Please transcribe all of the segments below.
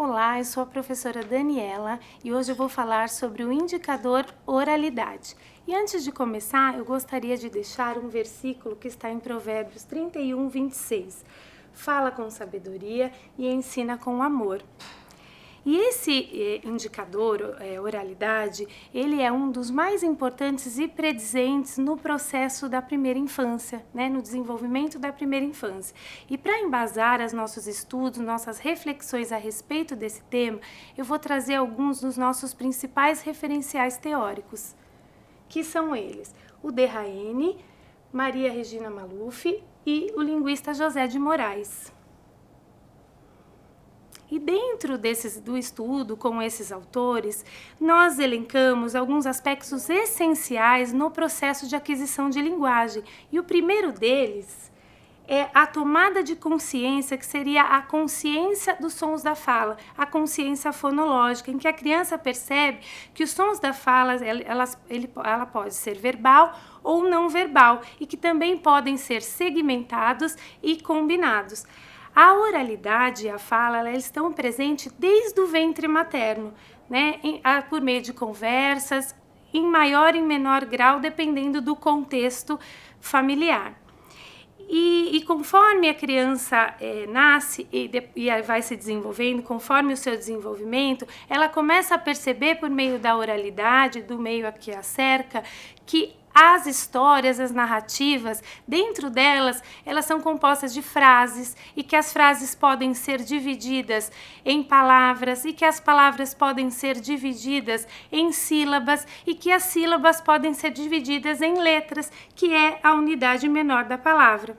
Olá, eu sou a professora Daniela e hoje eu vou falar sobre o indicador oralidade. E antes de começar, eu gostaria de deixar um versículo que está em Provérbios 31, 26. Fala com sabedoria e ensina com amor. E esse indicador, oralidade, ele é um dos mais importantes e predizentes no processo da primeira infância, né, no desenvolvimento da primeira infância. E para embasar os nossos estudos, nossas reflexões a respeito desse tema, eu vou trazer alguns dos nossos principais referenciais teóricos, que são eles: o Derraene, Maria Regina Maluf e o linguista José de Moraes. E dentro do estudo com esses autores, nós elencamos alguns aspectos essenciais no processo de aquisição de linguagem. E o primeiro deles é a tomada de consciência, que seria a consciência dos sons da fala, a consciência fonológica, em que a criança percebe que os sons da fala, ela pode ser verbal ou não verbal, e que também podem ser segmentados e combinados. A oralidade e a fala, elas estão presentes desde o ventre materno, né? Por meio de conversas, em maior e menor grau, dependendo do contexto familiar. E conforme a criança nasce e vai se desenvolvendo, conforme o seu desenvolvimento, ela começa a perceber por meio da oralidade, do meio a que a cerca, que as histórias, as narrativas, dentro delas, elas são compostas de frases e que as frases podem ser divididas em palavras e que as palavras podem ser divididas em sílabas e que as sílabas podem ser divididas em letras, que é a unidade menor da palavra.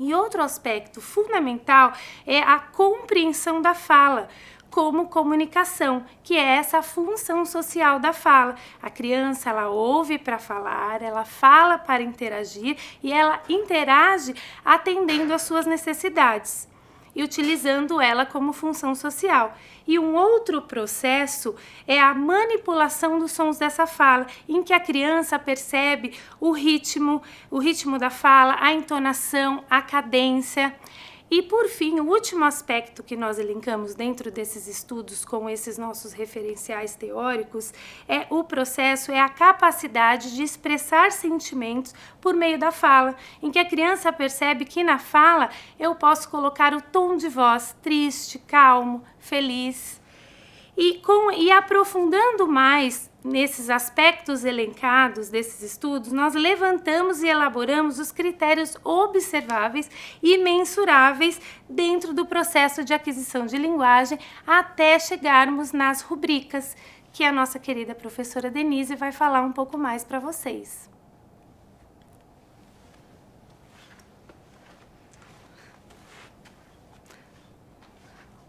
E outro aspecto fundamental é a compreensão da fala como comunicação, que é essa função social da fala. A criança, ela ouve para falar, ela fala para interagir e ela interage atendendo às suas necessidades e utilizando ela como função social. E um outro processo é a manipulação dos sons dessa fala, em que a criança percebe o ritmo da fala, a entonação, a cadência. E, por fim, o último aspecto que nós elencamos dentro desses estudos com esses nossos referenciais teóricos é a capacidade de expressar sentimentos por meio da fala, em que a criança percebe que na fala eu posso colocar o tom de voz triste, calmo, feliz. E aprofundando mais nesses aspectos elencados desses estudos, nós levantamos e elaboramos os critérios observáveis e mensuráveis dentro do processo de aquisição de linguagem até chegarmos nas rubricas, que a nossa querida professora Denise vai falar um pouco mais para vocês.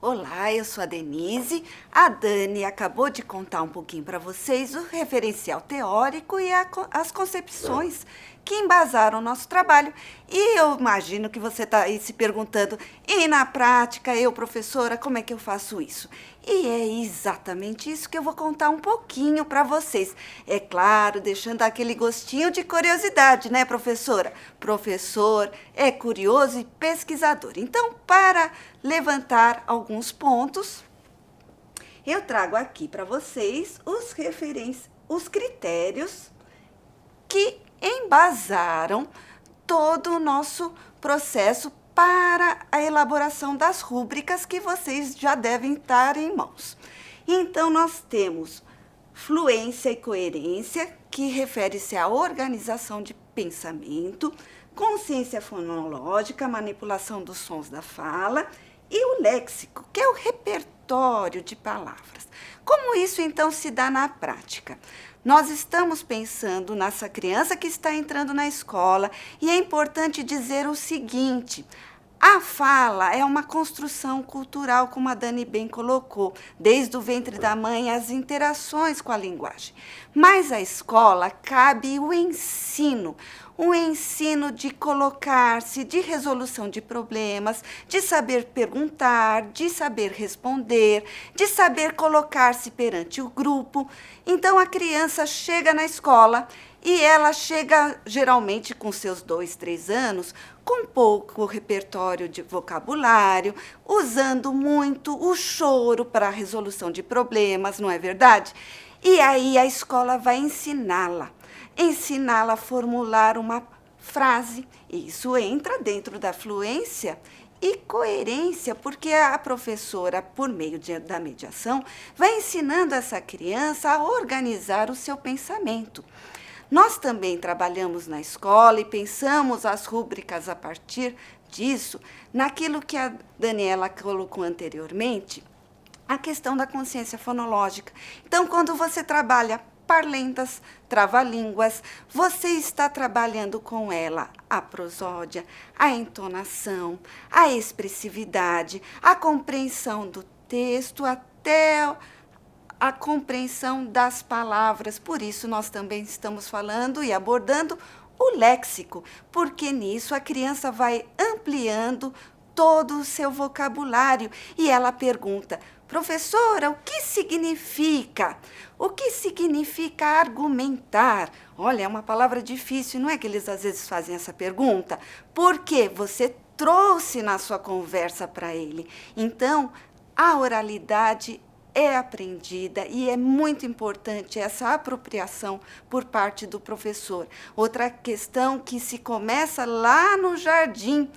Olá, eu sou a Denise. A Dani acabou de contar um pouquinho para vocês o referencial teórico e as concepções que embasaram o nosso trabalho. E eu imagino que você está aí se perguntando, e na prática, eu, professora, como é que eu faço isso? E é exatamente isso que eu vou contar um pouquinho para vocês. É claro, deixando aquele gostinho de curiosidade, né, professora? Professor é curioso e pesquisador. Então, para levantar alguns pontos, eu trago aqui para vocês os critérios que embasaram todo o nosso processo para a elaboração das rúbricas que vocês já devem estar em mãos. Então, nós temos fluência e coerência, que refere-se à organização de pensamento, consciência fonológica, manipulação dos sons da fala, e o léxico, que é o repertório de palavras. Como isso, então, se dá na prática? Nós estamos pensando nessa criança que está entrando na escola e é importante dizer o seguinte: a fala é uma construção cultural, como a Dani bem colocou, desde o ventre da mãe, as interações com a linguagem. Mas à escola cabe o ensino de colocar-se, de resolução de problemas, de saber perguntar, de saber responder, de saber colocar-se perante o grupo. Então, a criança chega na escola E ela chega geralmente com seus 2, 3 anos, com pouco repertório de vocabulário, usando muito o choro para a resolução de problemas, não é verdade? E aí a escola vai ensiná-la a formular uma frase. Isso entra dentro da fluência e coerência, porque a professora, por meio da mediação, vai ensinando essa criança a organizar o seu pensamento. Nós também trabalhamos na escola e pensamos as rúbricas a partir disso, naquilo que a Daniela colocou anteriormente, a questão da consciência fonológica. Então, quando você trabalha parlendas, trava-línguas, você está trabalhando com ela a prosódia, a entonação, a expressividade, a compreensão do texto, até a compreensão das palavras. Por isso, nós também estamos falando e abordando o léxico, porque nisso a criança vai ampliando todo o seu vocabulário. E ela pergunta: professora, o que significa? O que significa argumentar? Olha, é uma palavra difícil, não é que eles às vezes fazem essa pergunta? Porque você trouxe na sua conversa para ele. Então, a oralidade é aprendida e é muito importante essa apropriação por parte do professor. Outra questão que se começa lá no jardim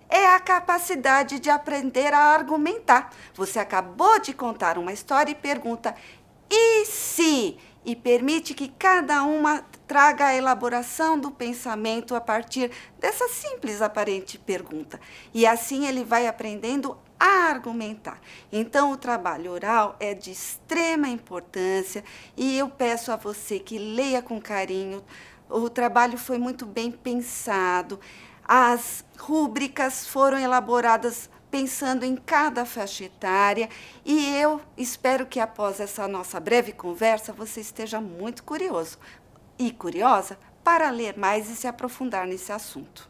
é a capacidade de aprender a argumentar. Você acabou de contar uma história e pergunta: e se? E permite que cada uma traga a elaboração do pensamento a partir dessa simples aparente pergunta. E assim ele vai aprendendo a argumentar. Então, o trabalho oral é de extrema importância e eu peço a você que leia com carinho. O trabalho foi muito bem pensado. As rúbricas foram elaboradas pensando em cada faixa etária e eu espero que após essa nossa breve conversa você esteja muito curioso e curiosa para ler mais e se aprofundar nesse assunto.